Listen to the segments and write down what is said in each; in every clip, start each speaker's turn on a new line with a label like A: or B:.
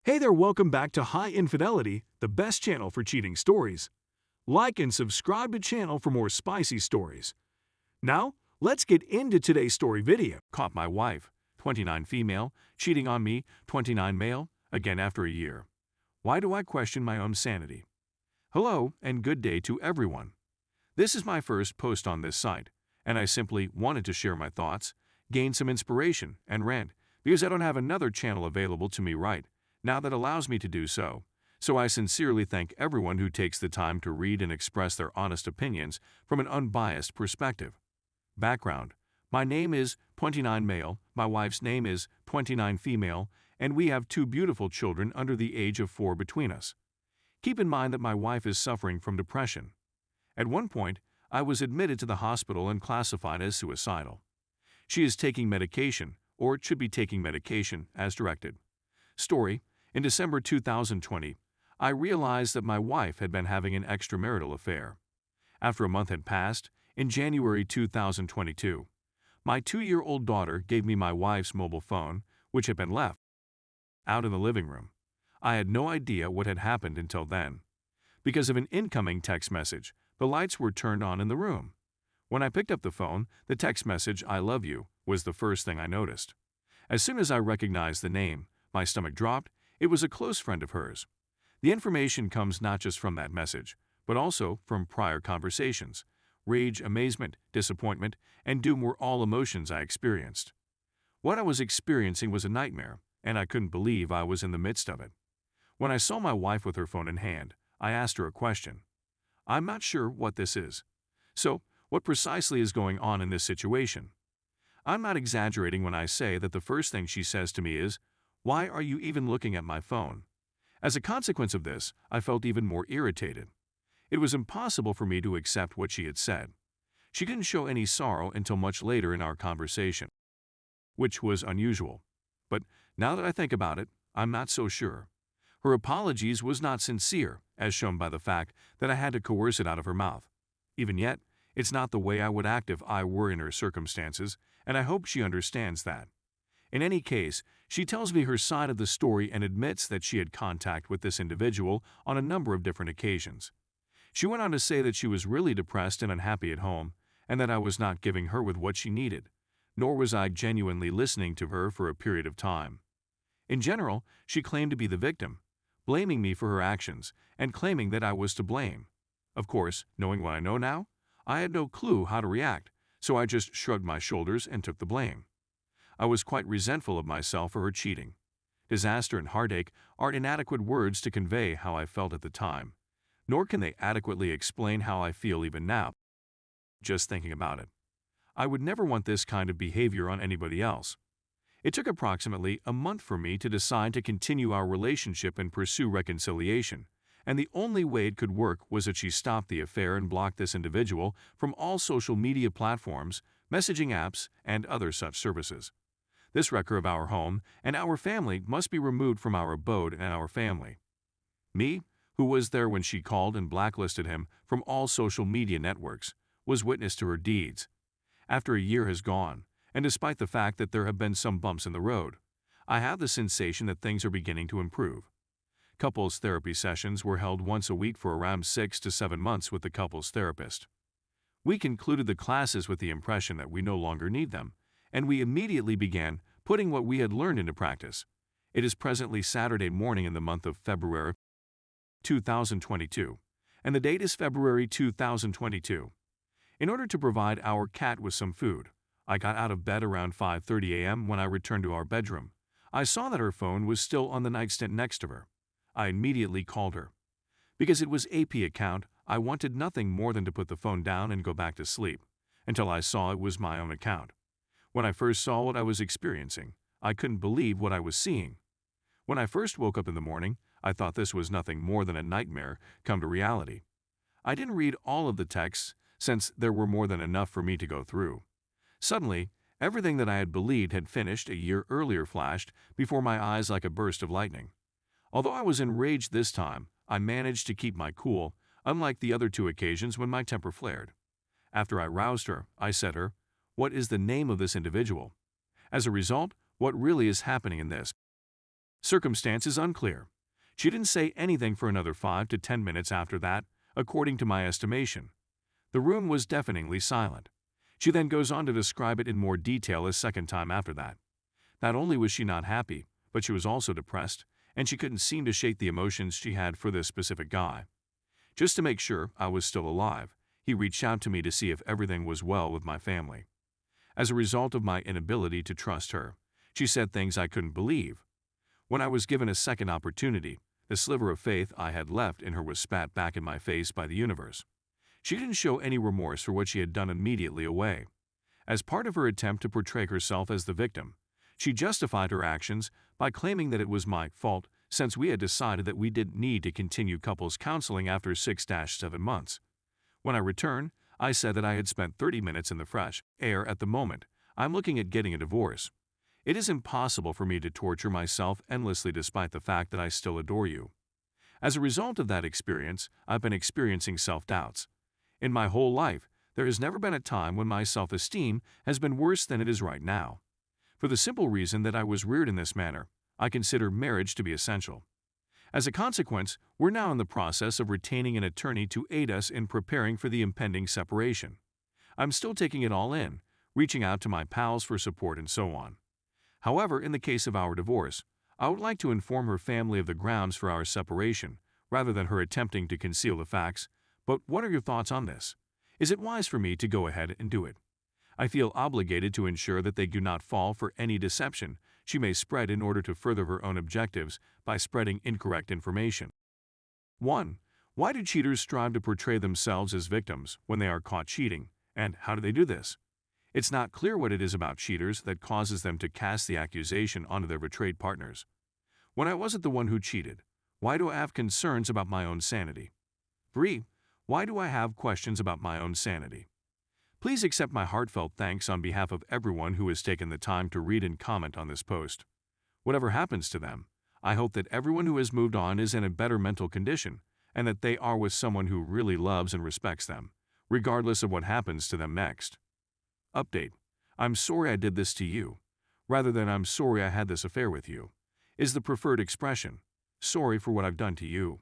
A: Hey there, welcome back to High Infidelity, the best channel for cheating stories. Like and subscribe to channel for more spicy stories. Now, let's get into today's story video. Caught my wife, 29 female, cheating on me, 29 male, again after a year. Why do I question my own sanity? Hello and good day to everyone. This is my first post on this site, and I simply wanted to share my thoughts, gain some inspiration, and rant, because I don't have another channel available to me right now that allows me to do so. So I sincerely thank everyone who takes the time to read and express their honest opinions from an unbiased perspective. Background: my name is 29 male, my wife's name is 29 female, and we have two beautiful children under the age of 4 between us. Keep in mind that my wife is suffering from depression. At one point, I was admitted to the hospital and classified as suicidal. She is taking medication, or should be taking medication, as directed. Story: in December 2020, I realized that my wife had been having an extramarital affair. After a month had passed, in January 2022, my 2-year-old daughter gave me my wife's mobile phone, which had been left out in the living room. I had no idea what had happened until then. Because of an incoming text message, the lights were turned on in the room. When I picked up the phone, the text message, "I love you," was the first thing I noticed. As soon as I recognized the name, my stomach dropped. It was a close friend of hers. The information comes not just from that message, but also from prior conversations. Rage, amazement, disappointment, and doom were all emotions I experienced. What I was experiencing was a nightmare, and I couldn't believe I was in the midst of it. When I saw my wife with her phone in hand, I asked her a question. "I'm not sure what this is. So, what precisely is going on in this situation?" I'm not exaggerating when I say that the first thing she says to me is, "Why are you even looking at my phone?" As a consequence of this, I felt even more irritated. It was impossible for me to accept what she had said. She didn't show any sorrow until much later in our conversation, which was unusual. But now that I think about it, I'm not so sure. Her apologies was not sincere, as shown by the fact that I had to coerce it out of her mouth. Even yet, it's not the way I would act if I were in her circumstances, and I hope she understands that. In any case, she tells me her side of the story and admits that she had contact with this individual on a number of different occasions. She went on to say that she was really depressed and unhappy at home, and that I was not giving her with what she needed, nor was I genuinely listening to her for a period of time. In general, she claimed to be the victim, blaming me for her actions and claiming that I was to blame. Of course, knowing what I know now, I had no clue how to react, so I just shrugged my shoulders and took the blame. I was quite resentful of myself for her cheating. Disaster and heartache aren't inadequate words to convey how I felt at the time, nor can they adequately explain how I feel even now, just thinking about it. I would never want this kind of behavior on anybody else. It took approximately a month for me to decide to continue our relationship and pursue reconciliation, and the only way it could work was that she stopped the affair and blocked this individual from all social media platforms, messaging apps, and other such services. This wrecker of our home and our family must be removed from our abode and our family. Me, who was there when she called and blacklisted him from all social media networks, was witness to her deeds. After a year has gone, and despite the fact that there have been some bumps in the road, I have the sensation that things are beginning to improve. Couples therapy sessions were held once a week for around 6 to 7 months with the couples therapist. We concluded the classes with the impression that we no longer need them, and we immediately began putting what we had learned into practice. It is presently Saturday morning in the month of February 2022, and the date is February 2022. In order to provide our cat with some food, I got out of bed around 5:30 a.m. When I returned to our bedroom, I saw that her phone was still on the nightstand next to her. I immediately called her. Because it was AP account, I wanted nothing more than to put the phone down and go back to sleep, until I saw it was my own account. When I first saw what I was experiencing, I couldn't believe what I was seeing. When I first woke up in the morning, I thought this was nothing more than a nightmare come to reality. I didn't read all of the texts, since there were more than enough for me to go through. Suddenly, everything that I had believed had finished a year earlier flashed before my eyes like a burst of lightning. Although I was enraged this time, I managed to keep my cool, unlike the other 2 occasions when my temper flared. After I roused her, I said her, "What is the name of this individual? As a result, what really is happening in this?" Circumstances unclear. She didn't say anything for another 5 to 10 minutes after that, according to my estimation. The room was deafeningly silent. She then goes on to describe it in more detail a second time after that. Not only was she not happy, but she was also depressed, and she couldn't seem to shake the emotions she had for this specific guy. Just to make sure I was still alive, he reached out to me to see if everything was well with my family. As a result of my inability to trust her, she said things I couldn't believe. When I was given a second opportunity, the sliver of faith I had left in her was spat back in my face by the universe. She didn't show any remorse for what she had done immediately away. As part of her attempt to portray herself as the victim, she justified her actions by claiming that it was my fault since we had decided that we didn't need to continue couples counseling after 6-7 months. When I returned, I said that I had spent 30 minutes in the fresh air at the moment. I'm looking at getting a divorce. It is impossible for me to torture myself endlessly despite the fact that I still adore you. As a result of that experience, I've been experiencing self-doubts. In my whole life, there has never been a time when my self-esteem has been worse than it is right now. For the simple reason that I was reared in this manner, I consider marriage to be essential. As a consequence, we're now in the process of retaining an attorney to aid us in preparing for the impending separation. I'm still taking it all in, reaching out to my pals for support and so on. However, in the case of our divorce, I would like to inform her family of the grounds for our separation, rather than her attempting to conceal the facts. But what are your thoughts on this? Is it wise for me to go ahead and do it? I feel obligated to ensure that they do not fall for any deception she may spread in order to further her own objectives by spreading incorrect information. 1. Why do cheaters strive to portray themselves as victims when they are caught cheating, and how do they do this? It's not clear what it is about cheaters that causes them to cast the accusation onto their betrayed partners. When I wasn't the one who cheated, why do I have concerns about my own sanity? 3. Why do I have questions about my own sanity? Please accept my heartfelt thanks on behalf of everyone who has taken the time to read and comment on this post. Whatever happens to them, I hope that everyone who has moved on is in a better mental condition and that they are with someone who really loves and respects them, regardless of what happens to them next. Update. I'm sorry I did this to you, rather than I'm sorry I had this affair with you, is the preferred expression. Sorry for what I've done to you.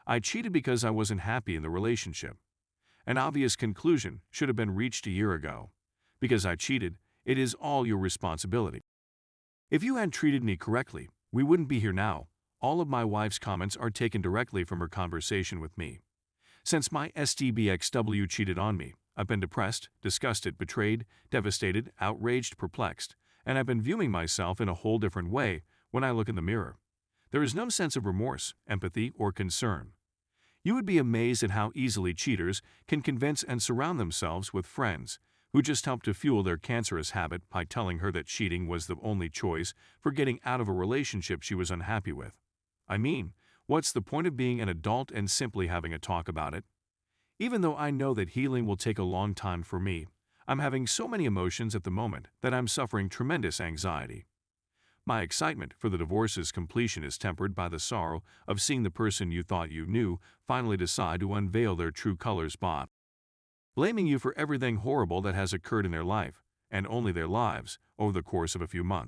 A: I cheated because I wasn't happy in the relationship. An obvious conclusion should have been reached a year ago. Because I cheated, it is all your responsibility. If you had treated me correctly, we wouldn't be here now. All of my wife's comments are taken directly from her conversation with me. Since my STBXW cheated on me, I've been depressed, disgusted, betrayed, devastated, outraged, perplexed, and I've been viewing myself in a whole different way when I look in the mirror. There is no sense of remorse, empathy, or concern. You would be amazed at how easily cheaters can convince and surround themselves with friends who just help to fuel their cancerous habit by telling her that cheating was the only choice for getting out of a relationship she was unhappy with. I mean, what's the point of being an adult and simply having a talk about it? Even though I know that healing will take a long time for me, I'm having so many emotions at the moment that I'm suffering tremendous anxiety. My excitement for the divorce's completion is tempered by the sorrow of seeing the person you thought you knew finally decide to unveil their true colors, blaming you for everything horrible that has occurred in their life, and only their lives, over the course of a few months.